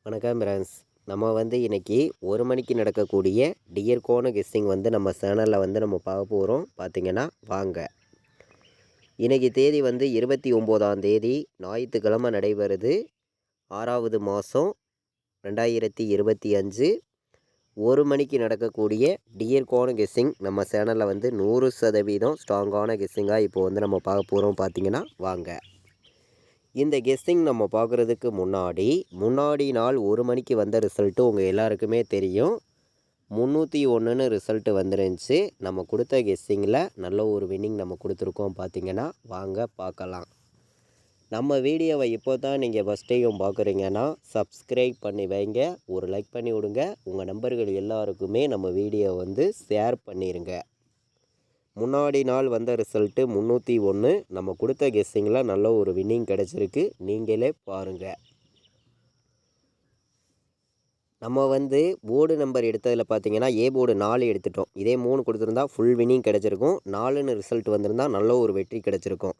வணக்கம் ஃப்ரெண்ட்ஸ். நம்ம இன்றைக்கி 1 மணிக்கு நடக்கக்கூடிய டியர் கோன கெஸ்ஸிங் நம்ம சேனலில் நம்ம பார்க்க போகிறோம். பார்த்திங்கன்னா வாங்க. இன்றைக்கி தேதி 29ஆம் தேதி ஞாயிற்றுக்கிழமை நடைபெறுது. 6வது மாதம் 2025. 1 மணிக்கு நடக்கக்கூடிய டியர் கோன கெஸ்ஸிங் நம்ம சேனலில் 100% ஸ்ட்ராங்கான கெஸ்ஸிங்காக இப்போ நம்ம பார்க்க போகிறோம். பார்த்திங்கன்னா வாங்க. இந்த கெஸ்ஸிங் நம்ம பார்க்குறதுக்கு முன்னாடி நாள் 1 மணிக்கு வந்த ரிசல்ட்டு உங்கள் எல்லாருக்குமே தெரியும். 301ன்னு ரிசல்ட்டு வந்துருந்துச்சு. நம்ம கொடுத்த கெஸ்ஸிங்கில் நல்ல ஒரு வின்னிங் நம்ம கொடுத்துருக்கோம். பார்த்திங்கன்னா வாங்க பார்க்கலாம். நம்ம வீடியோவை இப்போ தான் நீங்கள் ஃபஸ்ட் டைம் பார்க்குறீங்கன்னா சப்ஸ்கிரைப் பண்ணி வைங்க, ஒரு லைக் பண்ணி விடுங்க. உங்கள் நண்பர்கள் எல்லாருக்குமே நம்ம வீடியோ ஷேர் பண்ணிடுங்க. முன்னாடி நாள் வந்த ரிசல்ட்டு 301. நம்ம கொடுத்த கெஸ்ஸிங்கில் நல்ல ஒரு வின்னிங் கிடச்சிருக்கு. நீங்களே பாருங்கள். நம்ம போர்டு நம்பர் எடுத்ததில் பார்த்தீங்கன்னா ஏ போர்டு 4 எடுத்துட்டோம். இதே 3 கொடுத்துருந்தா ஃபுல் வின்னிங் கிடச்சிருக்கும். 4ன்னு ரிசல்ட் வந்திருந்தால் நல்ல ஒரு வெற்றி கிடச்சிருக்கும்.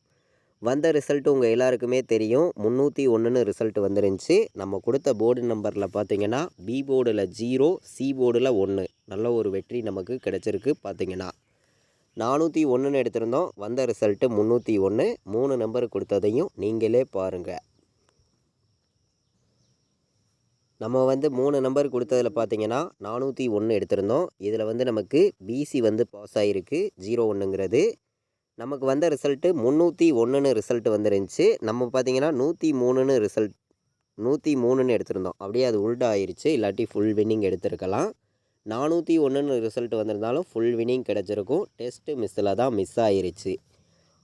வந்த ரிசல்ட்டு உங்கள் எல்லாருக்குமே தெரியும். 301ன்னு ரிசல்ட் வந்துருந்துச்சு. நம்ம கொடுத்த போர்டு நம்பரில் பார்த்தீங்கன்னா பி போர்டில் 0, சி போர்டில் 1. நல்ல ஒரு வெற்றி நமக்கு கிடச்சிருக்கு. பார்த்தீங்கன்னா 401ன்னு எடுத்திருந்தோம். வந்த ரிசல்ட்டு 301. 3 நம்பர் கொடுத்ததையும் நீங்களே பாருங்கள். நம்ம 3 நம்பர் கொடுத்ததில் பார்த்தீங்கன்னா 401 எடுத்திருந்தோம். இதில் நமக்கு பிசி பாஸ் ஆகிருக்கு. 01ங்கிறது நமக்கு வந்த ரிசல்ட்டு 301ன்னு ரிசல்ட் வந்துருந்துச்சு. நம்ம பார்த்தீங்கன்னா 103ன்னு எடுத்திருந்தோம். அப்படியே அது உல்டா ஆயிடுச்சு. இல்லாட்டி ஃபுல் வின்னிங் எடுத்திருக்கலாம். 401ன்னு ரிசல்ட் வந்திருந்தாலும் ஃபுல் வின்னிங் கிடச்சிருக்கும். டெஸ்ட்டு மிஸ்ஸில் தான் மிஸ் ஆகிருச்சு.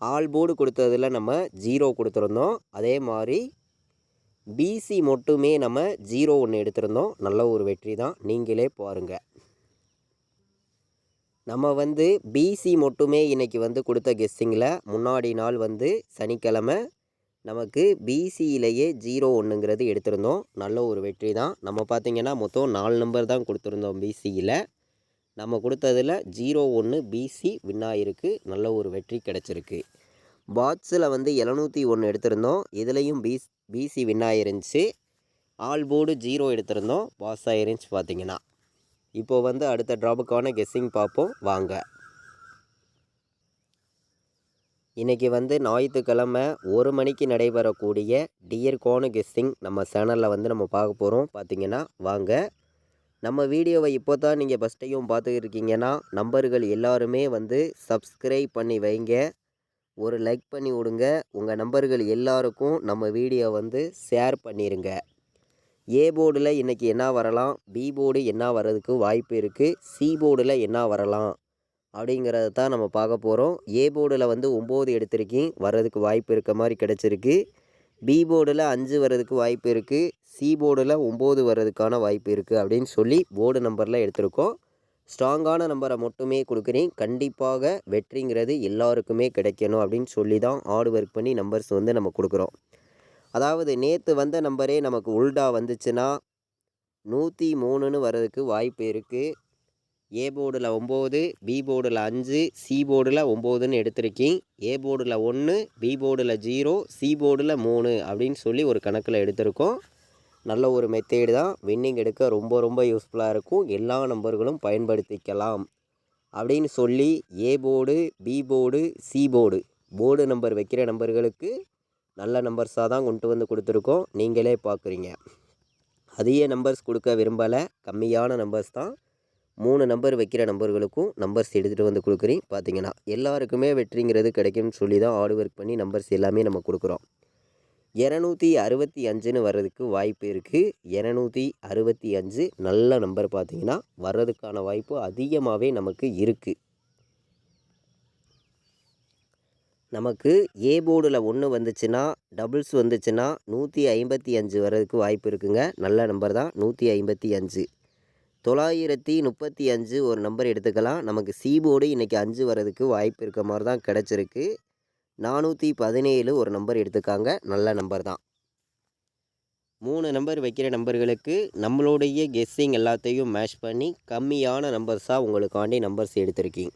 ஆல் போர்டு கொடுத்ததில் நம்ம 0 கொடுத்துருந்தோம். அதே மாதிரி பிசி மட்டுமே நம்ம 01 எடுத்திருந்தோம். நல்ல ஒரு வெற்றி தான். நீங்களே பாருங்கள். நம்ம பிசி மட்டுமே இன்றைக்கி கொடுத்த கெஸ்ஸிங்கில் முன்னாடி நாள் சனிக்கிழமை நமக்கு பிசியிலேயே 01ங்கிறது எடுத்திருந்தோம். நல்ல ஒரு வெற்றி தான். நம்ம பார்த்திங்கன்னா மொத்தம் 4 நம்பர் தான் கொடுத்துருந்தோம் பிசியில். நம்ம கொடுத்ததில் 01 பிசி வின்னாயிருக்கு. நல்ல ஒரு வெற்றி கிடச்சிருக்கு. பாட்ஸில் 701 எடுத்திருந்தோம். இதுலேயும் பிசி வின்னாயிருந்துச்சு. ஆல் போர்டு 0 எடுத்திருந்தோம். பாஸ் ஆயிருந்துச்சு. பார்த்திங்கன்னா இப்போது அடுத்த ட்ராப்புக்கான கெஸ்ஸிங் பார்ப்போம் வாங்க. இன்றைக்கி ஞாயிற்றுக்கிழமை 1 மணிக்கு நடைபெறக்கூடிய டியர் கோன கெஸ்ஸிங் நம்ம சேனலில் நம்ம பார்க்க போகிறோம். பார்த்திங்கன்னா வாங்க. நம்ம வீடியோவை இப்போ தான் நீங்கள் ஃபஸ்ட் டைம் பார்த்துருக்கீங்கன்னா நம்பர்கள் எல்லாருமே சப்ஸ்கிரைப் பண்ணி வைங்க, ஒரு லைக் பண்ணி விடுங்க. உங்கள் நம்பர்கள் எல்லாருக்கும் நம்ம வீடியோ ஷேர் பண்ணிடுங்க. ஏ போர்டில் இன்றைக்கி என்ன வரலாம், பி போர்டு என்ன வர்றதுக்கு வாய்ப்பு இருக்குது, சி போர்டில் என்ன வரலாம் அப்படிங்கிறத தான் நம்ம பார்க்க போகிறோம். ஏ போர்டில் 9 எடுத்திருக்கீங்க, வர்றதுக்கு வாய்ப்பு இருக்க மாதிரி கிடச்சிருக்கு. பி போர்டில் 5 வர்றதுக்கு வாய்ப்பு இருக்குது, சி போர்டில் 9 வர்றதுக்கான வாய்ப்பு இருக்குது அப்படின்னு சொல்லி போர்டு நம்பரில் எடுத்திருக்கோம். ஸ்ட்ராங்கான நம்பரை மட்டுமே கொடுக்குறேன். கண்டிப்பாக வெற்றிங்கிறது எல்லாருக்குமே கிடைக்கணும் அப்படின்னு சொல்லி தான் ஹார்ட் ஒர்க் பண்ணி நம்பர்ஸ் நம்ம கொடுக்குறோம். அதாவது நேற்று வந்த நம்பரே நமக்கு உல்டா வந்துச்சுன்னா 103ன்னு வர்றதுக்கு வாய்ப்பு இருக்குது. ஏ போர்டில் 9, பி போர்டில் 5, சி போர்டில் 9ன்னு எடுத்திருக்கீங்க. ஏ போர்டில் 1, பி போர்டில் 0, சி போர்டில் 3 அப்படின்னு சொல்லி ஒரு கணக்கில் எடுத்திருக்கோம். நல்ல ஒரு மெத்தேடு தான். வின்னிங் எடுக்க ரொம்ப ரொம்ப யூஸ்ஃபுல்லாக இருக்கும். எல்லா நம்பர்களும் பயன்படுத்திக்கலாம் அப்படின்னு சொல்லி A board, B board, C board board number வைக்கிற நம்பர்களுக்கு நல்ல நம்பர்ஸாக தான் கொண்டு கொடுத்துருக்கோம். நீங்களே பார்க்குறீங்க. அதிக நம்பர்ஸ் கொடுக்க விரும்பலை, கம்மியான நம்பர்ஸ் தான். 3 நம்பர் வைக்கிற நம்பர்களுக்கும் நம்பர்ஸ் எடுத்துகிட்டு கொடுக்குறேன். பார்த்திங்கன்னா எல்லாருக்குமே வெற்றிங்கிறது கிடைக்கும்னு சொல்லி தான் ஹார்ட் ஒர்க் பண்ணி நம்பர்ஸ் எல்லாமே நம்ம கொடுக்குறோம். 265ன்னு வர்றதுக்கு வாய்ப்பு இருக்குது. 265 நல்ல நம்பர். பார்த்திங்கன்னா வர்றதுக்கான வாய்ப்பு அதிகமாகவே நமக்கு இருக்குது. நமக்கு ஏ போர்டில் 1 வந்துச்சுன்னா, டபுள்ஸ் வந்துச்சுன்னா 155 வர்றதுக்கு வாய்ப்பு இருக்குங்க. நல்ல நம்பர் தான் 155. 935 ஒரு நம்பர் எடுத்துக்கலாம். நமக்கு சி போர்டு இன்றைக்கி 5 வர்றதுக்கு வாய்ப்பு இருக்க மாதிரி தான் கிடச்சிருக்கு. 417 ஒரு நம்பர் எடுத்துக்காங்க. நல்ல நம்பர் தான். 3 நம்பர் வைக்கிற நம்பர்களுக்கு நம்மளுடைய கெஸ்ஸிங் எல்லாத்தையும் மேட்ச் பண்ணி கம்மியான நம்பர்ஸாக உங்களுக்காண்டி நம்பர்ஸ் எடுத்திருக்கீங்க.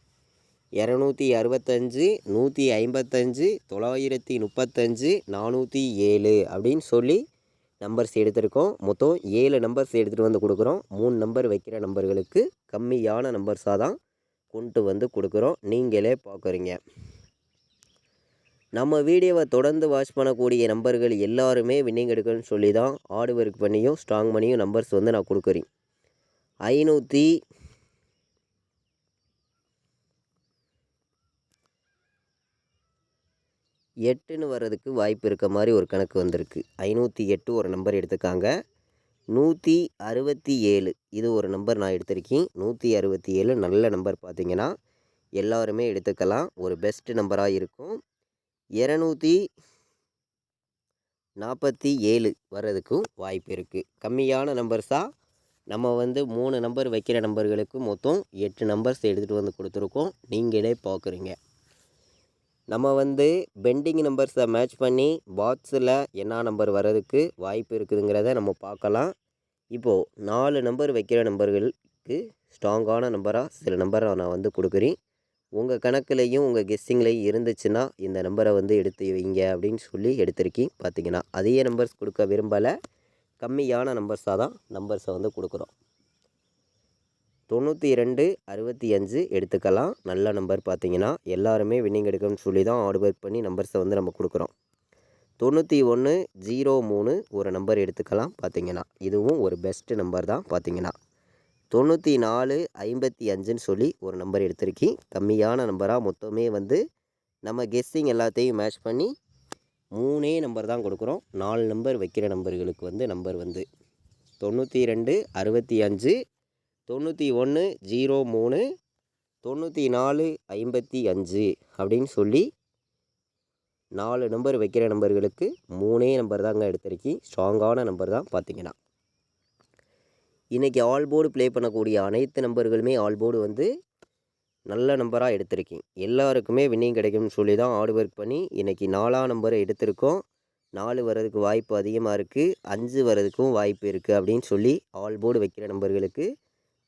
265, 155, 935, 407 அப்படின்னு சொல்லி நம்பர்ஸ் எடுத்திருக்கோம். மொத்தம் 7 நம்பர்ஸ் எடுத்துகிட்டு வந்து கொடுக்குறோம். 3 நம்பர் வைக்கிற நம்பர்களுக்கு கம்மியான நம்பர்ஸாக தான் கொண்டு வந்து கொடுக்குறோம். நீங்களே பார்க்குறீங்க. நம்ம வீடியோவை தொடர்ந்து வாட்ச் பண்ணக்கூடிய நம்பர்கள் எல்லாருமே வின்னிங் எடுக்கணும்னு சொல்லி தான் ஹார்ட் ஒர்க் பண்ணியும் ஸ்ட்ராங் பண்ணியும் நம்பர்ஸ் வந்து நான் கொடுக்குறேன். 508ன்னு வர்றதுக்கு வாய்ப்பு இருக்க மாதிரி ஒரு கணக்கு வந்திருக்கு. 508 ஒரு நம்பர் எடுத்துக்காங்க. 167 இது ஒரு நம்பர் நான் எடுத்திருக்கேன். 167 நல்ல நம்பர் பார்த்தீங்கன்னா எல்லாருமே எடுத்துக்கலாம். ஒரு பெஸ்ட் நம்பராக இருக்கும். 247 வர்றதுக்கும் வாய்ப்பு இருக்குது. கம்மியான நம்பர்ஸாக நம்ம வந்து 3 நம்பர் வைக்கிற நம்பர்களுக்கு மொத்தம் 8 நம்பர்ஸ் எடுத்துகிட்டு வந்து கொடுத்துருக்கோம். நீங்களே பார்க்குறீங்க. நம்ம வந்து பெண்டிங் நம்பர்ஸை மேட்ச் பண்ணி பாக்ஸில் என்ன நம்பர் வர்றதுக்கு வாய்ப்பு இருக்குதுங்கிறத நம்ம பார்க்கலாம். இப்போது 4 நம்பர் வைக்கிற நம்பர்களுக்கு ஸ்ட்ராங்கான நம்பராக சில நம்பரை நான் வந்து கொடுக்குறேன். உங்கள் கணக்குலையும் உங்கள் கெஸ்ஸிங்லேயும் இருந்துச்சுன்னா இந்த நம்பரை வந்து எடுத்து வைங்க அப்படின்னு சொல்லி எடுத்திருக்கேன். பார்த்தீங்கன்னா அதிக நம்பர்ஸ் கொடுக்க விரும்பலை. கம்மியான நம்பர்ஸாக தான் நம்பர்ஸை வந்து கொடுக்குறோம். 92 65 எடுத்துக்கலாம். நல்ல நம்பர் பார்த்தீங்கன்னா எல்லாருமே வின்னிங் எடுக்கணும்னு சொல்லி தான் ஹார்ட் ஒர்க் பண்ணி நம்பர்ஸை வந்து நம்ம கொடுக்குறோம். 91 03 ஒரு நம்பர் எடுத்துக்கலாம். பார்த்தீங்கன்னா இதுவும் ஒரு பெஸ்ட்டு நம்பர் தான். பார்த்தீங்கன்னா 94 55ன்னு சொல்லி ஒரு நம்பர் எடுத்திருக்கேன். கம்மியான நம்பராக மொத்தமே வந்து நம்ம கெஸ்ஸிங் எல்லாத்தையும் மேட்ச் பண்ணி 3 நம்பர் தான் கொடுக்குறோம். 4 நம்பர் வைக்கிற நம்பர்களுக்கு வந்து நம்பர் வந்து 92 65 91 03 94 55 அப்படின்னு சொல்லி 4 நம்பர் வைக்கிற நம்பர்களுக்கு 3 நம்பர் தாங்க எடுத்திருக்கேன். ஸ்ட்ராங்கான நம்பர் தான். பார்த்தீங்கன்னா இன்றைக்கி ஆல் போர்டு ப்ளே பண்ணக்கூடிய அனைத்து நம்பர்களுமே ஆல் போர்டு வந்து நல்ல நம்பராக எடுத்திருக்கேன். எல்லாருக்குமே வின்னிங் கிடைக்கும்னு சொல்லி தான் ஹார்ட் ஒர்க் பண்ணி இன்றைக்கி 4ஆம் நம்பரை எடுத்திருக்கோம். 4 வர்றதுக்கு வாய்ப்பு அதிகமாக இருக்குது. 5 வர்றதுக்கும் வாய்ப்பு இருக்குது அப்படின்னு சொல்லி ஆல் போர்டு வைக்கிற நம்பர்களுக்கு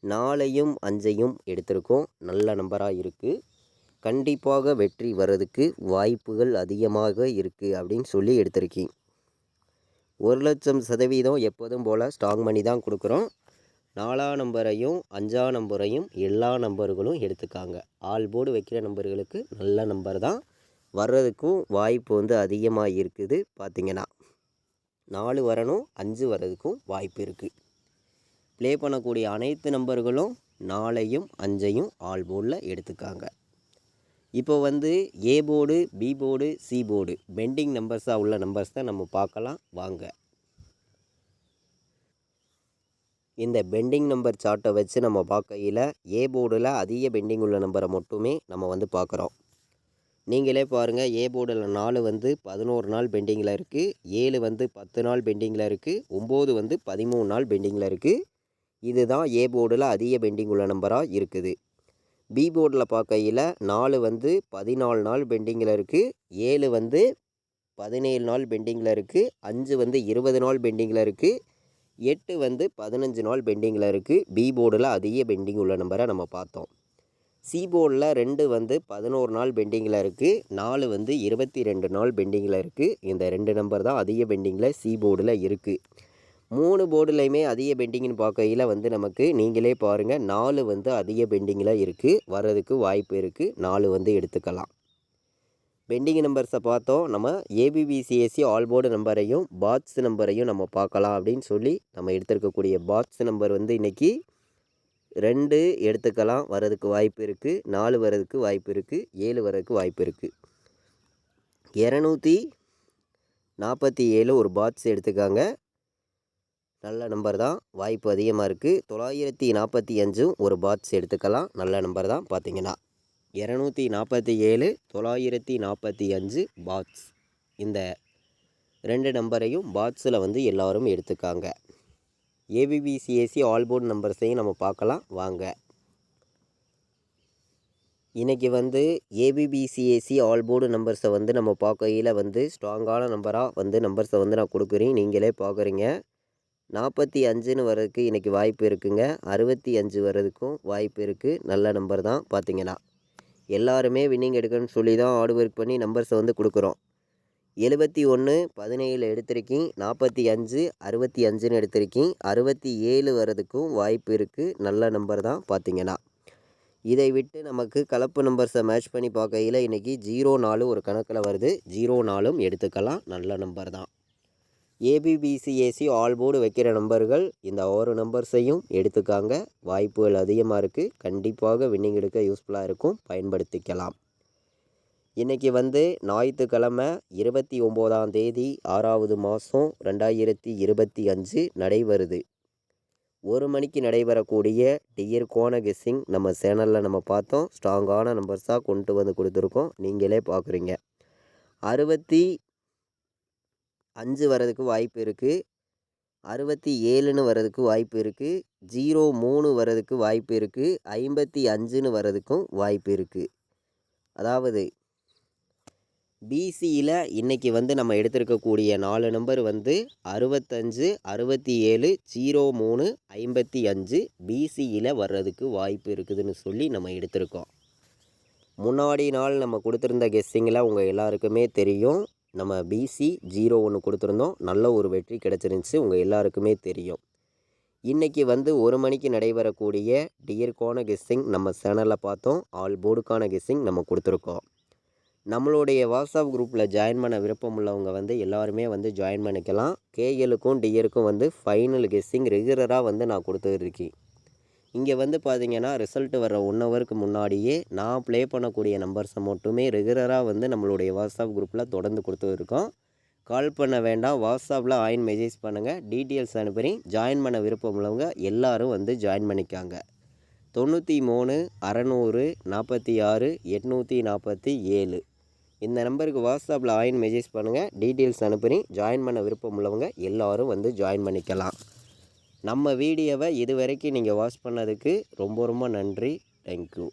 4ஐயும் 5ஐயும் எடுத்திருக்கோம். நல்ல நம்பராக இருக்குது. கண்டிப்பாக வெற்றி வர்றதுக்கு வாய்ப்புகள் அதிகமாக இருக்குது அப்படின்னு சொல்லி எடுத்திருக்கேன். 1,00,000% எப்போதும் போல் ஸ்ட்ராங் பண்ணி தான் கொடுக்குறோம். 4ஆம் நம்பரையும் 5ஆம் நம்பரையும் எல்லா நம்பர்களும் எடுத்துக்காங்க. ஆல் போர்டு வைக்கிற நம்பர்களுக்கு நல்ல நம்பர் தான் வர்றதுக்கும் வாய்ப்பு வந்து அதிகமாக இருக்குது. பார்த்திங்கன்னா 4 வரணும், 5 வர்றதுக்கும் வாய்ப்பு இருக்குது. ப்ளே பண்ணக்கூடிய அனைத்து நம்பர்களும் 4ஐயும் 5ஐயும் ஆல் போர்டில் எடுத்துக்காங்க. இப்போ வந்து A board, B board, C board pending நம்பர்ஸாக உள்ள நம்பர்ஸ் தான் நம்ம பார்க்கலாம் வாங்க. இந்த பெண்டிங் நம்பர் சார்ட்டை வச்சு நம்ம பார்க்கையில் ஏ போர்டில் அதிக பெண்டிங் உள்ள நம்பரை மட்டுமே நம்ம வந்து பார்க்குறோம். நீங்களே பாருங்கள். ஏ போர்டில் 4 வந்து 11 நாள் பெண்டிங்கில் இருக்குது. 7 வந்து 10 நாள் பெண்டிங்கில் இருக்குது. 9 வந்து 13 நாள் பெண்டிங்கில் இருக்குது. இதுதான் ஏ போர்டில் அதிக பெண்டிங் உள்ள நம்பராக இருக்குது. பி போர்டில் பார்க்கையில் 4 வந்து 14 நாள் பெண்டிங்கில் இருக்குது. 7 வந்து 17 நாள் பெண்டிங்கில் இருக்குது. 5 வந்து 20 நாள் பெண்டிங்கில் இருக்குது. 8 வந்து 15 நாள் பெண்டிங்கில் இருக்குது. பி போர்டில் அதிக பெண்டிங் உள்ள நம்பரை நம்ம பார்த்தோம். சி போர்டில் 2 வந்து 11 நாள் பெண்டிங்கில் இருக்குது. 4 வந்து 22 நாள் பெண்டிங்கில் இருக்குது. இந்த 2 நம்பர் தான் அதிக பெண்டிங்கில் சி போர்டில் இருக்குது. 3 போர்டுலையுமே அதிக பெண்டிங்னு பார்க்கையில் வந்து நமக்கு நீங்களே பாருங்கள் 4 வந்து அதிக பெண்டிங்கில் இருக்குது. வர்றதுக்கு வாய்ப்பு இருக்குது. 4 வந்து எடுத்துக்கலாம். பெண்டிங் நம்பர்ஸை பார்த்தோம். நம்ம ஏபிபிசிஎஸ்சி ஆல் போர்டு நம்பரையும் பாக்ஸ் நம்பரையும் நம்ம பார்க்கலாம் அப்படின்னு சொல்லி நம்ம எடுத்துருக்கக்கூடிய பாக்ஸ் நம்பர் வந்து இன்றைக்கி 2 எடுத்துக்கலாம். வர்றதுக்கு வாய்ப்பு இருக்குது. 4 வர்றதுக்கு வாய்ப்பு இருக்குது. 7 வர்றதுக்கு வாய்ப்பு இருக்குது. 247 ஒரு பாக்ஸ் எடுத்துக்காங்க. நல்ல நம்பர் தான். வாய்ப்பு அதிகமாக இருக்குது. 945 ஒரு பாக்ஸ் எடுத்துக்கலாம். நல்ல நம்பர் தான். பார்த்திங்கன்னா 247 945 பாக்ஸ். இந்த 2 நம்பரையும் பாக்ஸில் வந்து எல்லோரும் எடுத்துக்காங்க. ஏபிபிசிஎஸ்சி ஆல் போர்டு நம்பர்ஸையும் நம்ம பார்க்கலாம் வாங்க. இன்றைக்கி வந்து ஏபிபிசிஎஸ்சி ஆல் போர்டு நம்பர்ஸை வந்து நம்ம பார்க்கையில் வந்து ஸ்ட்ராங்கான நம்பராக வந்து நம்பர்ஸை வந்து நான் கொடுக்குறேன். நீங்களே பார்க்குறீங்க. 45ன்னு வர்றதுக்கு இன்றைக்கி வாய்ப்பு இருக்குங்க. 65 வர்றதுக்கும் வாய்ப்பு இருக்குது. நல்ல நம்பர் தான். பார்த்திங்கன்னா எல்லாருமே வின்னிங் எடுக்கணும்னு சொல்லி தான் ஹார்ட் ஒர்க் பண்ணி நம்பர்ஸை வந்து கொடுக்குறோம். 71 17 எடுத்திருக்கீங்க, 45 65ன்னு எடுத்திருக்கீங்க, 67 வரதுக்கும் வாய்ப்பு இருக்குது. நல்ல நம்பர் தான் பார்த்தீங்கன்னா. இதை விட்டு நமக்கு கலப்பு நம்பர்ஸை மேட்ச் பண்ணி பார்க்கையில் இன்றைக்கி 04 ஒரு கணக்கில் வருது. 04ம் எடுத்துக்கலாம், நல்ல நம்பர் தான். ஏபிபிசிஏசி ஆல் போர்டு வைக்கிற நம்பர்கள் இந்த 6 நம்பர்ஸையும் எடுத்துக்காங்க. வாய்ப்புகள் அதிகமாக இருக்குது. கண்டிப்பாக வின்னிங் எடுக்க யூஸ்ஃபுல்லாக இருக்கும், பயன்படுத்திக்கலாம். இன்றைக்கி வந்து ஞாயிற்றுக்கிழமை 29ஆம் தேதி 6வது மாதம் 2025 நடைபெறுது. 1 மணிக்கு நடைபெறக்கூடிய டியர் கோண கெஸ்ஸிங் நம்ம சேனலில் நம்ம பார்த்தோம். ஸ்ட்ராங்கான நம்பர்ஸாக கொண்டு வந்து கொடுத்துருக்கோம், நீங்களே பார்க்குறீங்க. 65 வரதுக்கு வாய்ப்பு இருக்குது, 67ன்னு வரதுக்கு வாய்ப்பு இருக்குது, 03 வரதுக்கு வாய்ப்பு இருக்குது, 55ன்னு வரதுக்கும் வாய்ப்பு இருக்குது. அதாவது பிசியில் இன்றைக்கி வந்து நம்ம எடுத்திருக்கக்கூடிய 4 நம்பர் வந்து 65 67 03 55 பிசியில் வர்றதுக்கு வாய்ப்பு இருக்குதுன்னு சொல்லி நம்ம எடுத்திருக்கோம். முன்னாடி நாள் நம்ம கொடுத்துருந்த கெஸ்ஸிங்கில் உங்கள் எல்லாருக்குமே தெரியும். நம்ம பிசி 01 கொடுத்துருந்தோம், நல்ல ஒரு வெற்றி கிடச்சிருந்துச்சு, உங்கள் எல்லாருக்குமே தெரியும். இன்றைக்கி வந்து 1 மணிக்கு நடைபெறக்கூடிய டியர் கோண கெஸ்ஸிங் நம்ம சேனலில் பார்த்தோம். ஆல் போர்டுக்கான கெஸ்ஸிங் நம்ம கொடுத்துருக்கோம். நம்மளுடைய வாட்ஸ்அப் குரூப்பில் ஜாயின் பண்ண விருப்பம் உள்ளவங்க வந்து எல்லாருமே வந்து ஜாயின் பண்ணிக்கலாம். கேஎலுக்கும் டியருக்கும் வந்து ஃபைனல் கெஸ்ஸிங் ரெகுலராக வந்து நான் கொடுத்துருக்கேன். இங்கே வந்து பார்த்திங்கன்னா ரிசல்ட் வர 1 ஹவருக்கு முன்னாடியே நான் ப்ளே பண்ணக்கூடிய நம்பர்ஸை மட்டுமே ரெகுலராக வந்து நம்மளுடைய வாட்ஸ்அப் குரூப்பில் தொடர்ந்து கொடுத்துருக்கோம். கால் பண்ண வேண்டாம், வாட்ஸ்அப்பில் ஆயின் மெசேஜ் பண்ணுங்கள், டீட்டெயில்ஸ் அனுப்பி ஜாயின் பண்ண விருப்பம் உள்ளவங்க எல்லோரும் வந்து ஜாயின் பண்ணிக்காங்க. 93 600 46 847 இந்த நம்பருக்கு வாட்ஸ்அப்பில் ஆயின் மெசேஜ் பண்ணுங்கள், டீட்டெயில்ஸ் அனுப்பி ஜாயின் பண்ண விருப்பம் உள்ளவங்க எல்லோரும் வந்து ஜாயின் பண்ணிக்கலாம். நம்ம வீடியோவை இது வரைக்கும் நீங்கள் வாட்ச் பண்ணதுக்கு ரொம்ப ரொம்ப நன்றி. தேங்க்யூ.